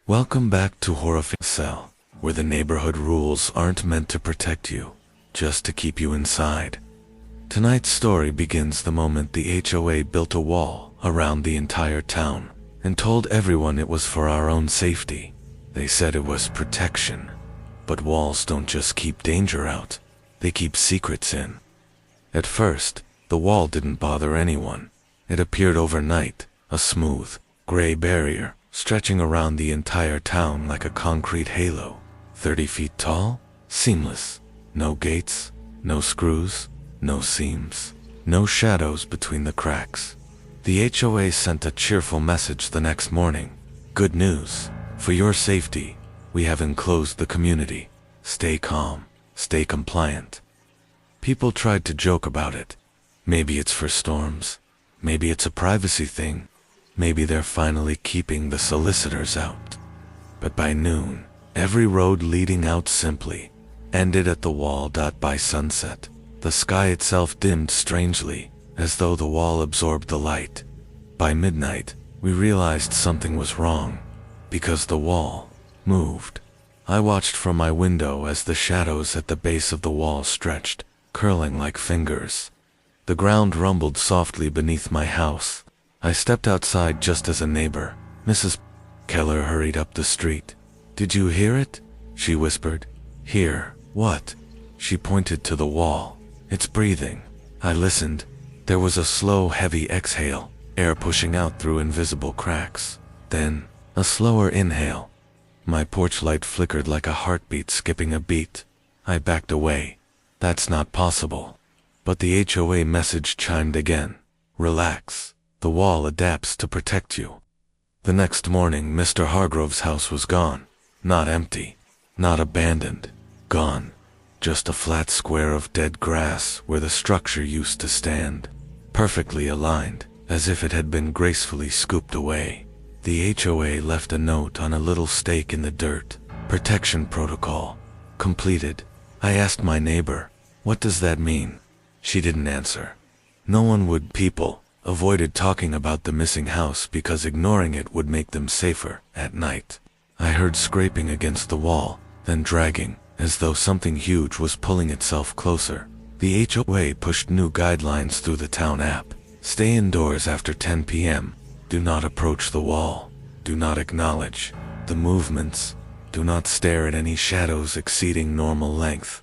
Welcome back to Horrificial, where the neighborhood rules aren't meant to protect you, just to keep you inside. Tonight's story begins the moment the HOA built a wall around the entire town and told everyone it was for our own safety. They said it was protection. But walls don't just keep danger out, they keep secrets in. At first, the wall didn't bother anyone. It appeared overnight, a smooth, gray barrier stretching around the entire town like a concrete halo. 30 feet tall, seamless. No gates, no screws, no seams, no shadows between the cracks. The HOA sent a cheerful message the next morning. Good news. For your safety, we have enclosed the community. Stay calm, stay compliant. People tried to joke about it. Maybe it's for storms. Maybe it's a privacy thing. Maybe they're finally keeping the solicitors out. But by noon, every road leading out simply ended at the wall. By sunset, the sky itself dimmed strangely, as though the wall absorbed the light. By midnight, we realized something was wrong, because the wall moved. I watched from my window as the shadows at the base of the wall stretched, curling like fingers. The ground rumbled softly beneath my house. I stepped outside just as a neighbor, Mrs. Keller, hurried up the street. "Did you hear it?" she whispered. "Hear what?" She pointed to the wall. "It's breathing." I listened. There was a slow, heavy exhale, air pushing out through invisible cracks. Then, a slower inhale. My porch light flickered like a heartbeat skipping a beat. I backed away. That's not possible. But the HOA message chimed again. Relax. The wall adapts to protect you. The next morning, Mr. Hargrove's house was gone. Not empty. Not abandoned. Gone. Just a flat square of dead grass where the structure used to stand. Perfectly aligned, as if it had been gracefully scooped away. The HOA left a note on a little stake in the dirt. Protection protocol. Completed. I asked my neighbor, "What does that mean?" She didn't answer. No one would. People avoided talking about the missing house because ignoring it would make them safer at night. I heard scraping against the wall, then dragging, as though something huge was pulling itself closer. The HOA pushed new guidelines through the town app. Stay indoors after 10 p.m. Do not approach the wall. Do not acknowledge the movements. Do not stare at any shadows exceeding normal length.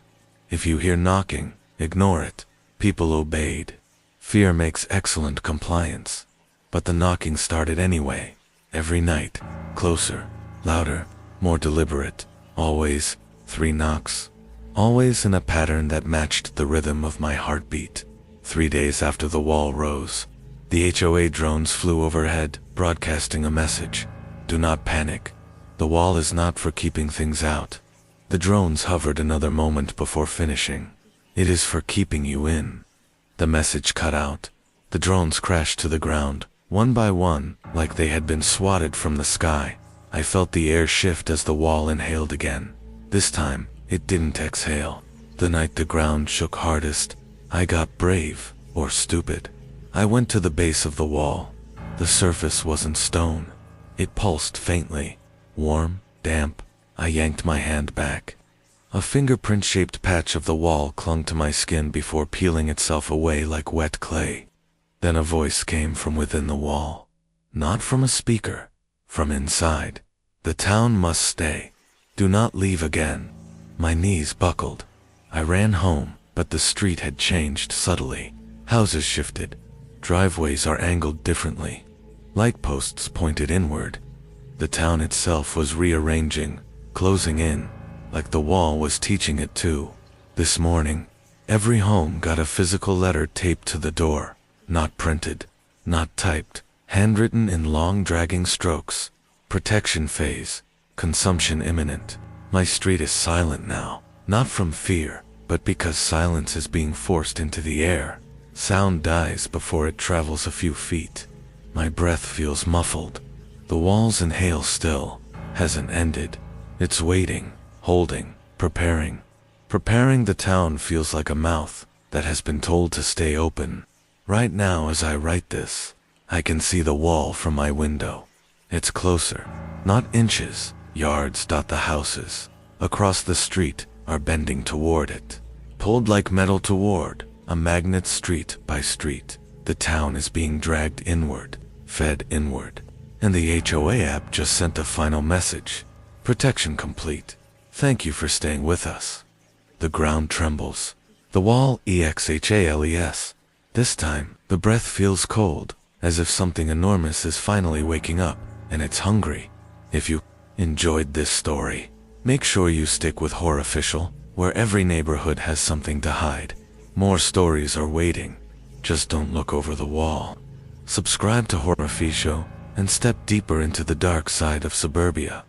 If you hear knocking, ignore it. People obeyed. Fear makes excellent compliance. But the knocking started anyway. Every night. Closer. Louder. More deliberate. Always 3 knocks. Always in a pattern that matched the rhythm of my heartbeat. 3 days after the wall rose, the HOA drones flew overhead, broadcasting a message. Do not panic. The wall is not for keeping things out. The drones hovered another moment before finishing. It is for keeping you in. The message cut out. The drones crashed to the ground, one by one, like they had been swatted from the sky. I felt the air shift as the wall inhaled again. This time, it didn't exhale. The night the ground shook hardest, I got brave, or stupid. I went to the base of the wall. The surface wasn't stone. It pulsed faintly. Warm, damp. I yanked my hand back. A fingerprint-shaped patch of the wall clung to my skin before peeling itself away like wet clay. Then a voice came from within the wall. Not from a speaker. From inside. The town must stay. Do not leave again. My knees buckled. I ran home, but the street had changed subtly. Houses shifted. Driveways are angled differently. Light posts pointed inward. The town itself was rearranging, closing in, like the wall was teaching it to. This morning, every home got a physical letter taped to the door. Not printed, not typed, handwritten in long dragging strokes. Protection phase. Consumption imminent. My street is silent now, not from fear, but because silence is being forced into the air. Sound dies before it travels a few feet. My breath feels muffled. The walls inhale still. Hasn't ended. It's waiting, holding, preparing. Preparing. The town feels like a mouth that has been told to stay open. Right now as I write this, I can see the wall from my window. It's closer. Not inches, yards. The houses across the street are bending toward it. Pulled like metal toward a magnet, street by street. The town is being dragged inward, fed inward. And the HOA app just sent a final message. Protection complete. Thank you for staying with us. The ground trembles. The wall exhales. This time, the breath feels cold, as if something enormous is finally waking up, and it's hungry. If you enjoyed this story, make sure you stick with Horrificial, where every neighborhood has something to hide. More stories are waiting. Just don't look over the wall. Subscribe to Horrificial and step deeper into the dark side of suburbia.